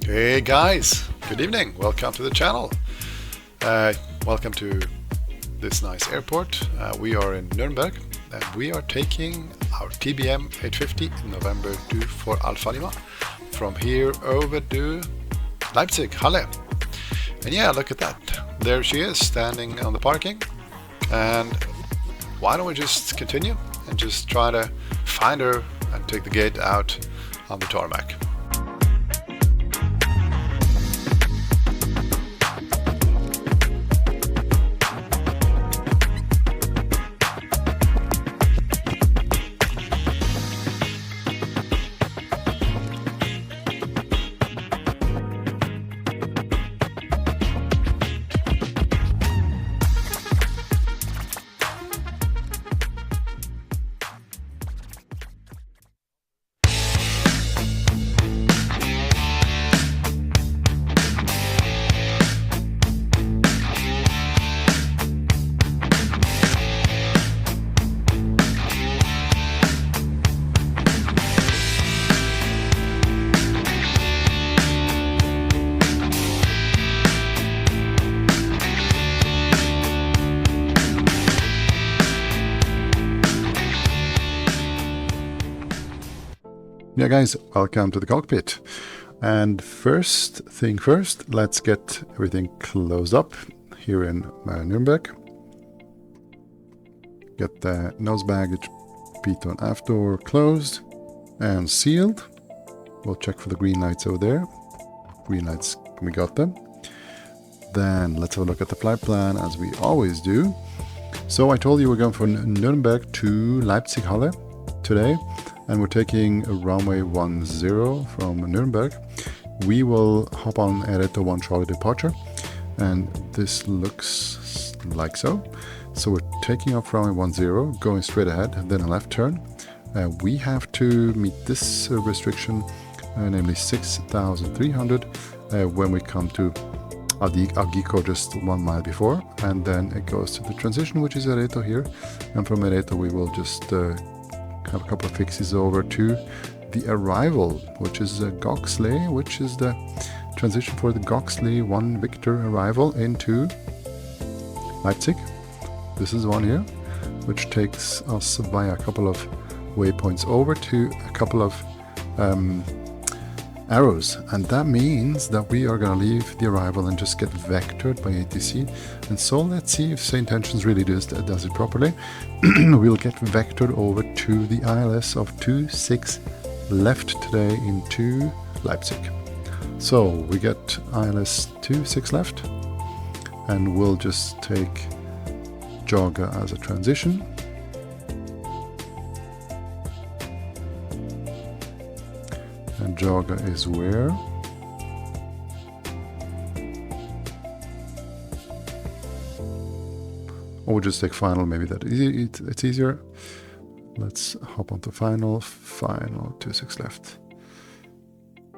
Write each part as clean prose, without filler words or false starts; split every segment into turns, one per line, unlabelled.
Hey guys, good evening. Welcome to the channel. Welcome to this nice airport. We are in Nuremberg and we are taking our TBM 850 in November 2 for Alfa Lima from here over to Leipzig, Halle. And yeah, look at that. There she is standing on the parking. And why don't we just continue and just try to find her and take the gate out on the tarmac. Yeah guys, welcome to the cockpit. And first thing first, let's get everything closed up here in Nuremberg. Get the nose baggage, pitot and aft door closed and sealed. We'll check for the green lights over there. Green lights, we got them. Then let's have a look at the flight plan as we always do. So I told you we're going from Nuremberg to Leipzig Halle today. And we're taking a runway 10 from Nuremberg. We will hop on Ereto 1 Charlie departure, and this looks like so. So we're taking off runway 10, going straight ahead, and then a left turn. We have to meet this restriction, namely 6,300, when we come to Agiko just 1 mile before, and then it goes to the transition, which is Ereto here, and from Ereto we will just have a couple of fixes over to the arrival, which is Goxley, which is the transition for the Goxley 1 Victor arrival into Leipzig. This is one here, which takes us via a couple of waypoints over to a couple of arrows, and that means that we are going to leave the arrival and just get vectored by ATC. And so let's see if SAYINTENTIONS really does it properly. We'll get vectored over to the ILS of 26 left today into Leipzig. So we get ILS 26 left, and we'll just take Joga as a transition. And Joga is where? Or we'll just take final, maybe it's easier. Let's hop onto final 26 left.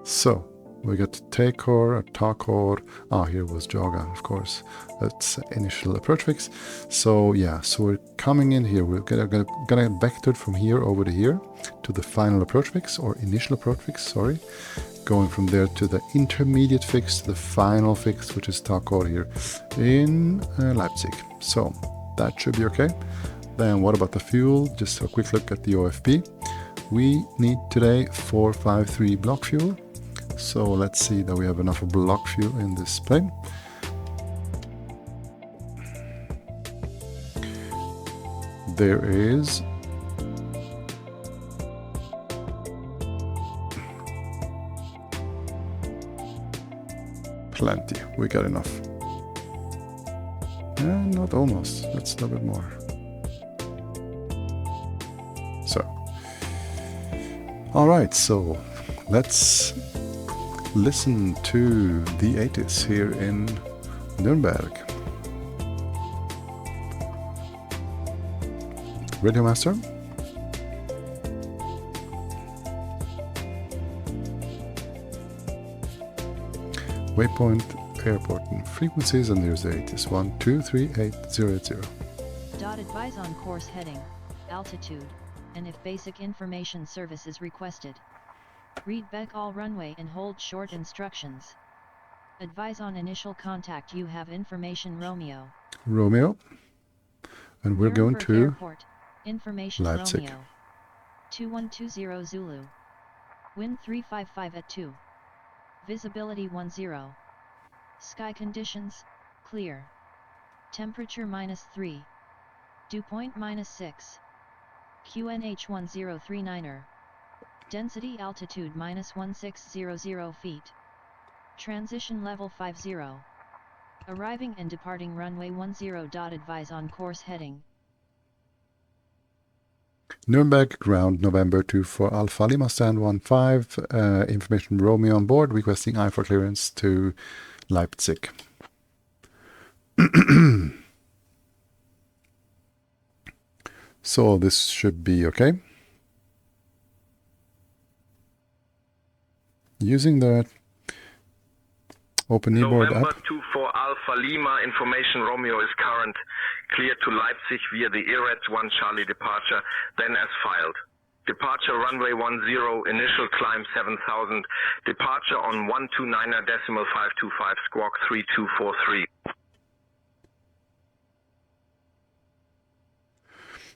So we got Takor, Takor. Here was Joga, of course. That's initial approach fix. So yeah, so we're coming in here. We're gonna vector from here over to here to the final approach fix, or initial approach fix, sorry. Going from there to the intermediate fix, to the final fix, which is Takor here in Leipzig. So that should be okay. Then what about the fuel? Just a quick look at the OFP. We need today 453 block fuel. So let's see that we have enough block fuel in this plane. There is plenty. We got enough. Not almost. That's a little bit more. So, all right. So let's listen to the 80s here in Nuremberg. Radio Master. Waypoint, airport and frequencies, and there's the 80s. 1238080.
Advise on course heading, altitude, and if basic information service is requested. Read back all runway and hold short instructions. Advise on initial contact. You have information Romeo.
Romeo. And we're going
Nuremberg
to
Airport. Information
Leipzig.
Romeo. 2120 Zulu. Wind 355 at 2. Visibility 10. Sky conditions, clear. Temperature -3. Dew point -6. QNH 1039er. Density altitude -1600 feet. Transition level 50. Arriving and departing runway 10. Advise on course heading.
Nuremberg, ground November 24 Alpha Lima, stand 15. Information Romeo on board, requesting I for clearance to Leipzig. So this should be okay. Using the OpenKneeboard
November
app.
24 Alpha Lima, information Romeo is current. Clear to Leipzig via the ERETS 1 Charlie departure, then as filed. Departure runway 10, initial climb 7000, departure on 129.525, squawk 3243.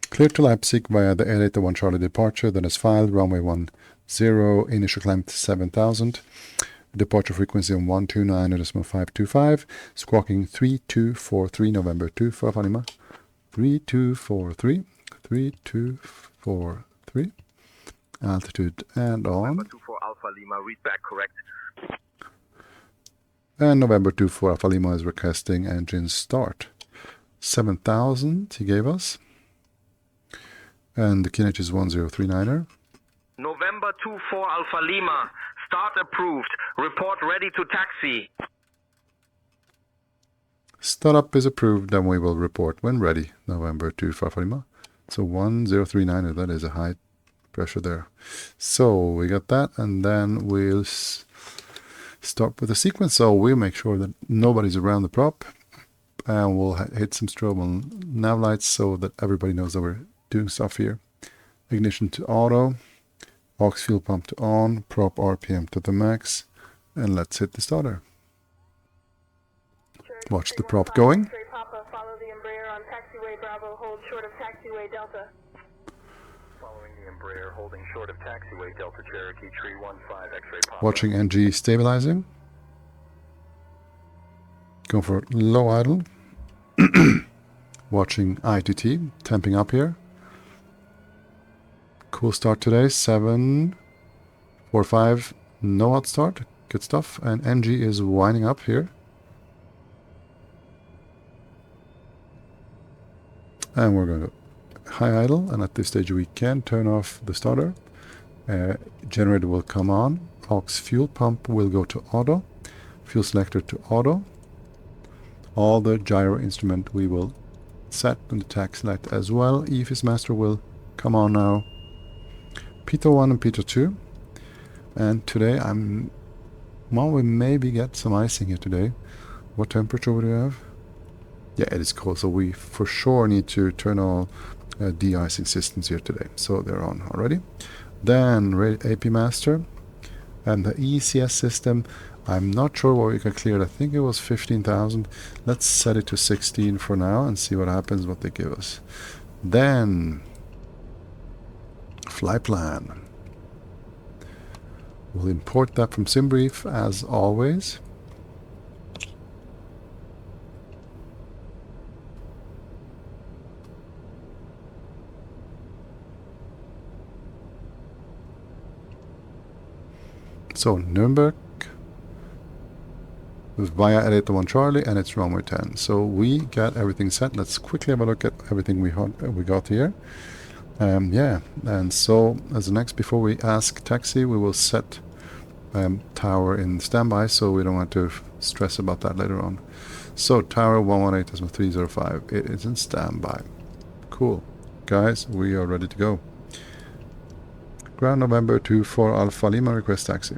Clear to Leipzig via the ERETS 1 Charlie departure, then as filed, runway 10, initial climb 7000. Departure frequency on 129.525, squawking 3243, November 2 for Alpha Lima. 3243, 3243. Altitude and on.
November 24 Alpha Lima, read back correct.
And November 24 Alpha Lima is requesting engine start. 7000 he gave us. And the QNH is 1039er.
November 24 Alpha Lima, start approved, report ready to taxi.
Startup is approved, and we will report when ready. November 2 for Alpha Lima. So 1039er, that is a high pressure there. So we got that, and then we'll start with the sequence. So we'll make sure that nobody's around the prop, and we'll hit some strobe on nav lights so that everybody knows that we're doing stuff here. Ignition to auto. Aux fuel pump to on, prop RPM to the max, and let's hit the starter. Watch the prop going.
Papa, follow the Embraer on taxiway Bravo, hold short of taxiway Delta.
Following the Embraer, holding short of taxiway Delta Cherokee Tree 15 X-ray Papa.
Watching NG stabilizing. Going for low idle. Watching I2T, temping up here. Cool start today, 745, no hot start, good stuff, and NG is winding up here. And we're going to high idle, and at this stage we can turn off the starter. Generator will come on, aux fuel pump will go to auto, fuel selector to auto. All the gyro instrument we will set on the taxi light as well. EFIS master will come on now. Pitot 1 and Pitot 2, and today we maybe get some icing here today. What temperature would we have? Yeah, it is cold, so we for sure need to turn all de-icing systems here today. So they're on already. Then AP master and the ECS system. I'm not sure what we can clear. I think it was 15,000. Let's set it to 16 for now and see what happens, what they give us. Then flight plan. We'll import that from SimBrief as always. So Nuremberg via ERETS 1 Charlie, and it's runway 10. So we got everything set. Let's quickly have a look at everything we got here. Yeah, and so as the next, before we ask taxi, we will set tower in standby, so we don't want to stress about that later on. So tower 118.305, it is in standby. Cool, guys, we are ready to go. Ground November 24 Alpha Lima, request taxi.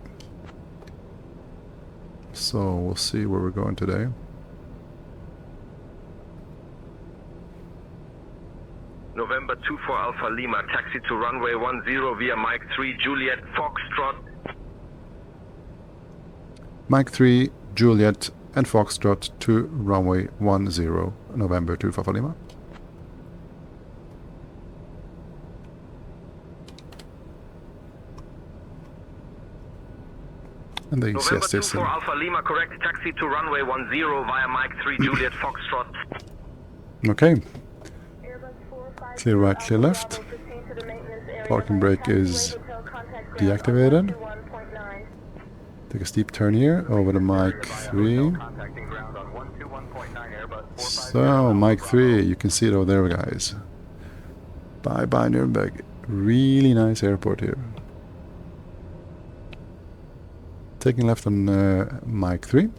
So we'll see where we're going today.
November 24 Alpha Lima, taxi to runway 10 via Mike 3 Juliet Foxtrot.
Mike 3, Juliet and Foxtrot to runway 10, November 2 Papa Lima. And the
November
ECS
2
system.
for Alpha Lima, correct taxi to runway 10 via Mike 3 Juliet Foxtrot.
Okay,
Airbus 452
clear right, clear
Alpha
left.
Bravo, proceed to the maintenance area
Parking
via
brake
taxiway
is
hotel contact ground
deactivated.
on 121.9.
Take a steep turn here over to Mike 3.
Contacting ground on 121.9 Airbus 450
So, Mike 3, you can see it over there, guys. Bye bye, Nuremberg. Really nice airport here. Taking left on Mike 3.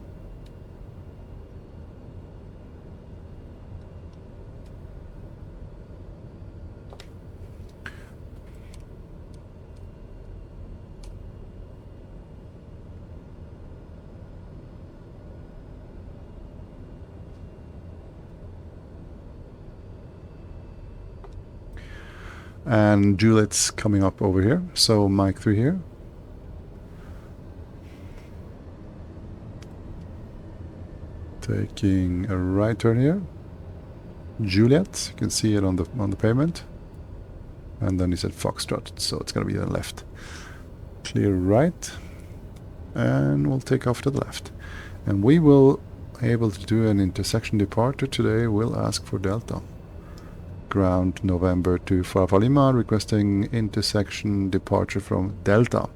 And Juliet's coming up over here. So Mike 3 here. Taking a right turn here. Juliet, you can see it on the pavement. And then he said Foxtrot, so it's gonna be the left. Clear right. And we'll take off to the left. And we will able to do an intersection departure today. We'll ask for Delta. Ground November to Alpha Lima, requesting intersection departure from Delta.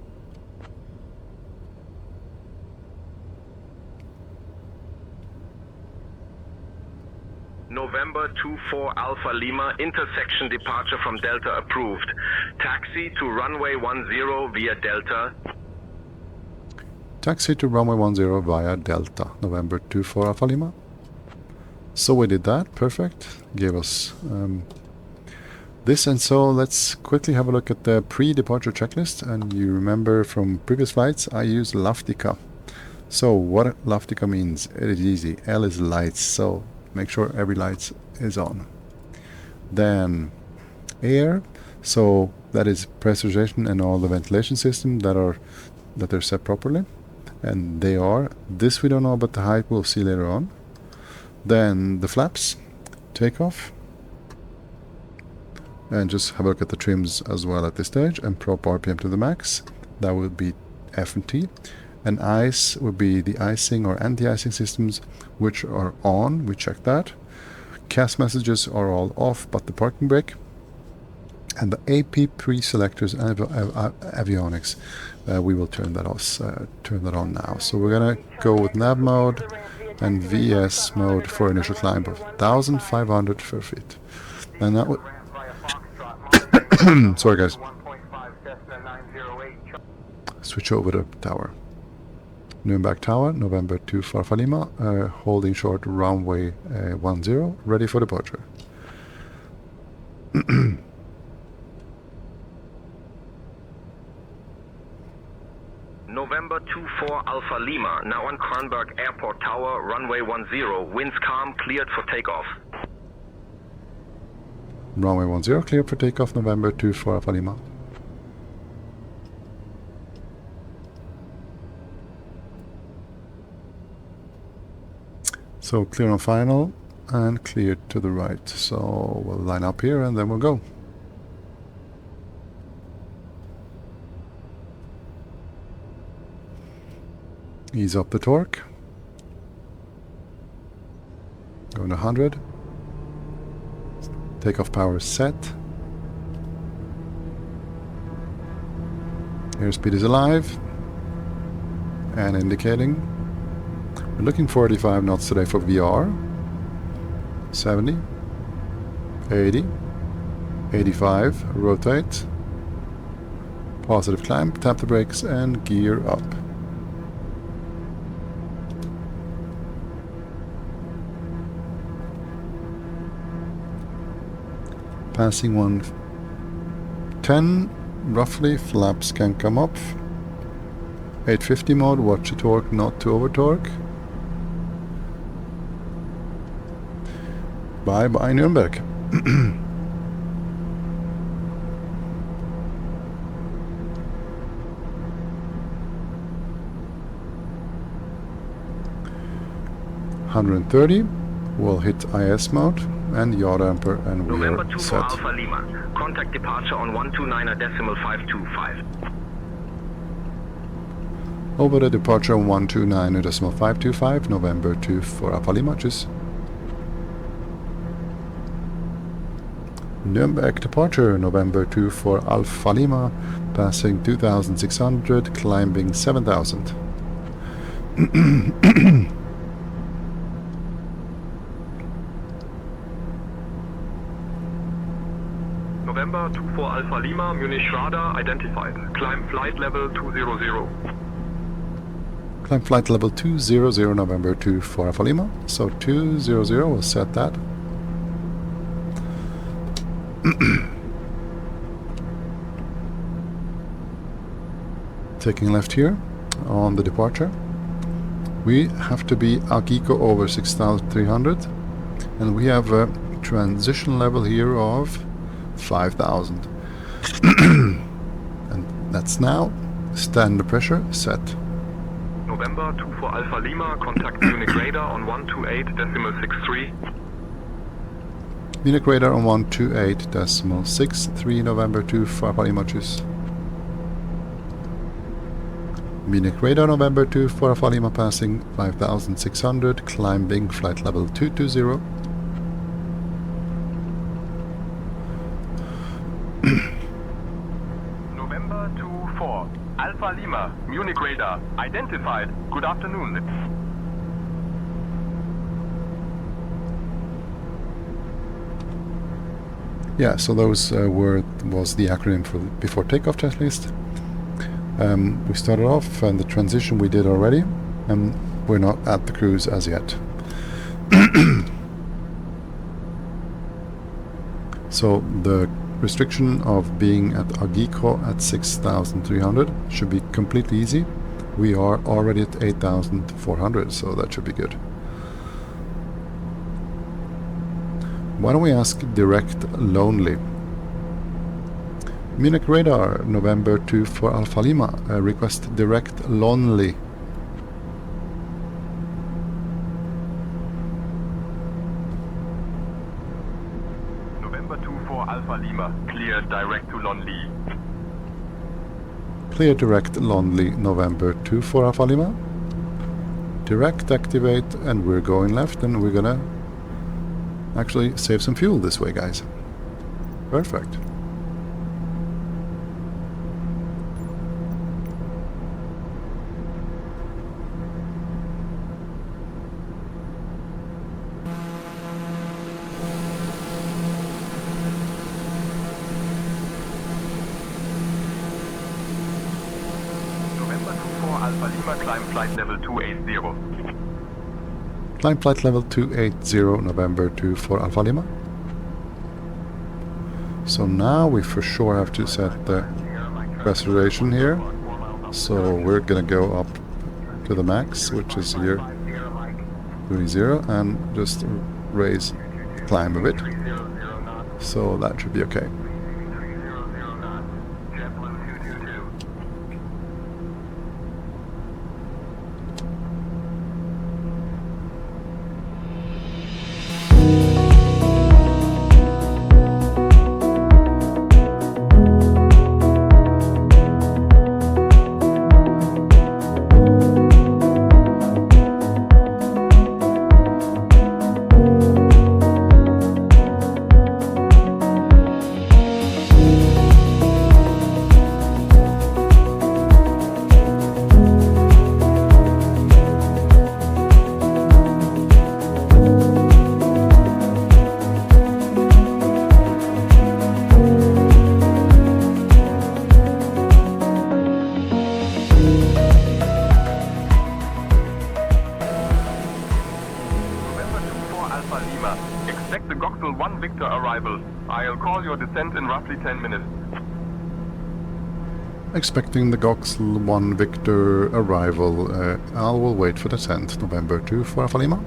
November 24 Alpha Lima, intersection departure from Delta approved. Taxi to runway 10 via Delta.
Taxi to runway 10 via Delta, November 24 Alpha Lima. So we did that, perfect. Gave us this, and so let's quickly have a look at the pre-departure checklist. And you remember from previous flights, I used Laftica. So what Laftica means, it is easy. L is lights, so make sure every light is on. Then air, so that is pressurization and all the ventilation system that are set properly, and they are. This we don't know about the height, we'll see later on. Then the flaps, takeoff, and just have a look at the trims as well at this stage, and prop RPM to the max. That would be F and T. And ice would be the icing or anti-icing systems, which are on. We check that. CAS messages are all off, but the parking brake and the AP pre-selectors and avionics, we will turn that on now. So we're gonna go with nav mode and VS mode for initial climb of 1,500 feet. And that would sorry guys. Switch over to tower. Nuremberg Tower, November 2 Alpha Lima, holding short runway 10, ready for departure.
November 24 Alpha Lima, now on Kronberg Airport Tower, runway 10, winds calm, cleared for takeoff.
Runway 10, cleared for takeoff, November 2 Alpha Lima. So clear on final and clear to the right. So we'll line up here and then we'll go. Ease up the torque. Going to 100. Takeoff power set. Airspeed is alive and indicating. We're looking for 85 knots today for VR. 70, 80, 85, rotate, positive climb, tap the brakes and gear up. Passing 110, roughly, flaps can come up. 850 mode, watch the torque, not to over torque. Bye bye Nuremberg. 130. We'll hit IS mode and yaw damper, and we
November
are
24
set.
Alpha Lima. Contact departure on 129.525.
Over the departure on 129.525, November 2 for Alpha Lima. Tschüss. Nuremberg departure, November 2 for Alpha Lima, passing 2,600, climbing 7,000.
November 24 Alpha Lima, Munich radar identified. Climb flight level 200.
Climb flight level 200, November 2 for Alpha Lima. So 200, we'll set that. Taking left here on the departure. We have to be Akiko over 6,300, and we have a transition level here of 5,000. And that's now standard pressure set.
November 24 Alpha Lima, contact Munich radar on 128.63.
Munich radar on 128.63, November 2 for Alpha Lima. Tschüss. Munich radar, November 2 for Alpha Lima, passing 5,600, climbing flight level 220.
November 24 Alpha Lima, Munich radar identified. Good afternoon.
Yeah, so those was the acronym for before takeoff checklist. We started off, and the transition we did already, and we're not at the cruise as yet. So the restriction of being at Agiko at 6,300 should be completely easy. We are already at 8,400, so that should be good. Why don't we ask direct lonely? Munich radar, November 2 for Alpha Lima, request direct lonely.
November 24 Alpha Lima, clear direct to Lonely.
Clear direct lonely, November 2 for Alpha Lima. Direct activate, and we're going left, and we're gonna actually save some fuel this way, guys. Perfect.
November 24 Alpha Lima, climb flight level 280.
Climb flight level 280, November 2 for Alpha Lima. So now we for sure have to set the acceleration here. So we're gonna go up to the max, which is here 30, and just raise climb a bit. So that should be okay.
Alpha Lima. Expect the Goxel 1 Victor arrival. I'll call your descent in roughly 10 minutes.
Expecting the Goxel 1 Victor arrival. I will wait for descent. November 2 for Alpha Lima.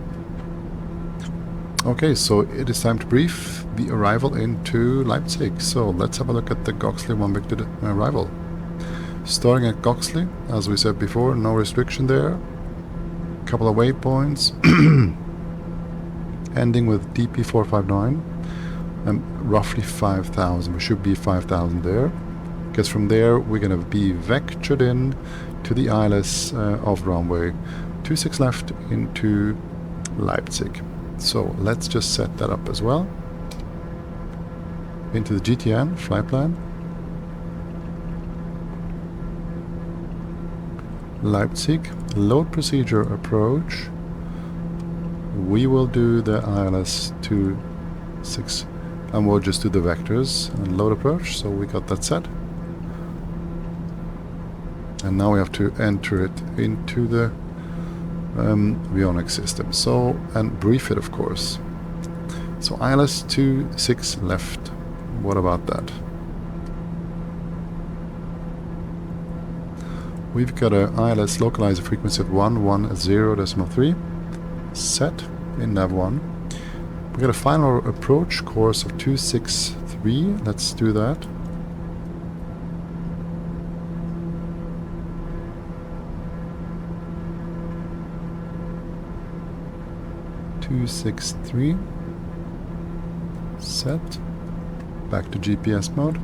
Okay, so it is time to brief the arrival into Leipzig. So let's have a look at the Goxel 1 Victor arrival. Starting at Goxel, as we said before, no restriction there. Couple of waypoints. ending with DP459 and roughly 5,000. We should be 5,000 there, because from there we're going to be vectored in to the ILS of runway 26 left into Leipzig. So let's just set that up as well. Into the GTN flight plan. Leipzig, load procedure approach. We will do the ILS 26 and we'll just do the vectors and load approach. So we got that set. And now we have to enter it into the avionics system. So, and brief it, of course. So ILS 26 left. What about that? We've got a ILS localizer frequency of 110.3 set in nav1. We got a final approach course of 263. Let's do that. Set. Back to GPS mode.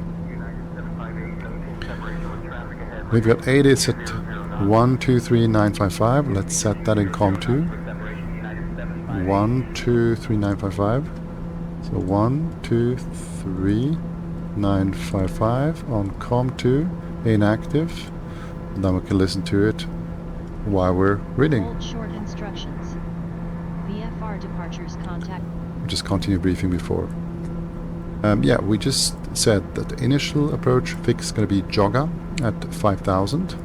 We've got 80 at 123.955. Let's set that in COM2. 123.955. So 123.955 on COM2 inactive. And then we can listen to it while we're reading.
Hold short instructions. VFR departures contact.
Just continue briefing before. Yeah, we just said that the initial approach fix is going to be Jogga at 5,000.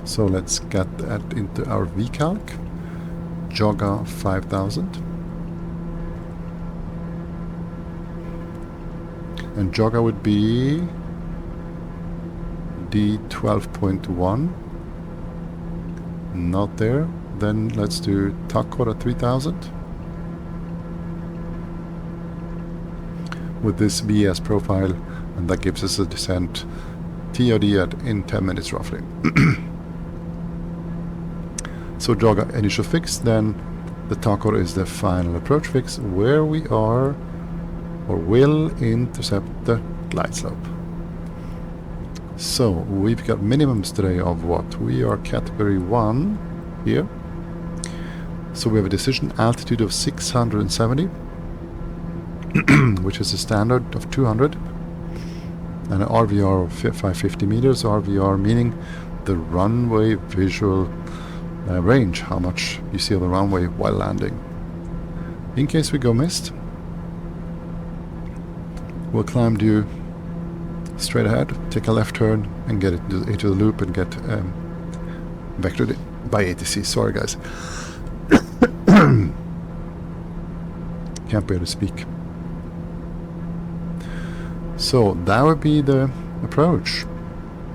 So let's get that into our VCalc. Jogga 5,000. And Jogga would be D12.1. Not there. Then let's do Takor at 3,000. With this BS profile, and that gives us a descent TOD in 10 minutes roughly. So Jogga initial fix, then the Takor is the final approach fix where we are or will intercept the glide slope. So we've got minimums today of what? We are category 1 here. So we have a decision altitude of 670. Which is a standard of 200, and an RVR of 550 meters. RVR meaning the runway visual range, how much you see on the runway while landing. In case we go missed, we'll climb due straight ahead, take a left turn and get it into the loop and get vectored by ATC. Sorry guys. Can't bear to speak. So that would be the approach.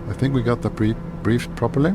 I think we got that briefed properly.